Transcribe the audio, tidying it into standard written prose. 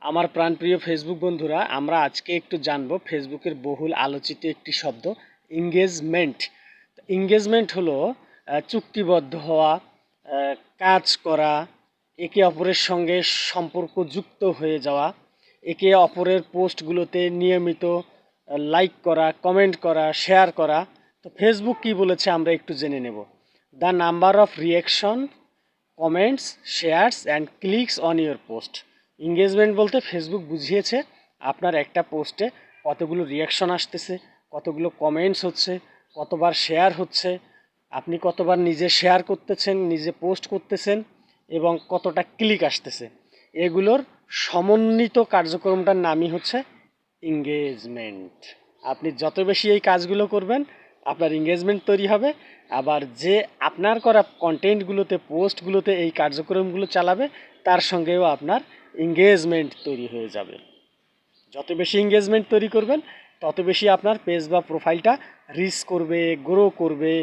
আমার প্রাণপ্রিয় ফেসবুক বন্ধুরা, আমরা আজকে একটু জানবো ফেসবুকের বহুল আলোচিত একটি শব্দ এঙ্গেজমেন্ট। এঙ্গেজমেন্ট হলো চুক্তিবদ্ধ হওয়া, কাজ করা, একে অপরের সঙ্গে সম্পর্ক যুক্ত হয়ে যাওয়া, একে অপরের পোস্টগুলোতে নিয়মিত লাইক করা, কমেন্ট করা, শেয়ার করা। তো ফেসবুক কি বলেছে আমরা একটু জেনে নেব। The number of reaction, comments, shares and clicks on your post. Engagement বলতে ফেসবুক বুঝিয়েছে আপনার একটা পোস্টে কতগুলো রিয়াকশন আসতেছে, কতগুলো কমেন্টস হচ্ছে, কতবার শেয়ার হচ্ছে, আপনি কতবার নিজে শেয়ার করতেছেন, নিজে পোস্ট করতেছেন এবং কতটা ক্লিক আসতেছে। এগুলোর সমন্বিত কার্যক্রমটার নামই হচ্ছে এঙ্গেজমেন্ট। আপনি যত বেশি এই কাজগুলো করবেন আপনার এঙ্গেজমেন্ট তৈরি হবে। আবার যে আপনার করা কন্টেন্টগুলোতে, পোস্টগুলোতে এই কার্যক্রমগুলো চালাবে তার সঙ্গেও আপনার এঙ্গেজমেন্ট তৈরি হয়ে যাবে। যত বেশি এঙ্গেজমেন্ট তৈরি করবেন তত বেশি আপনার পেজ বা প্রোফাইলটা রিচ করবে, গ্রো করবে,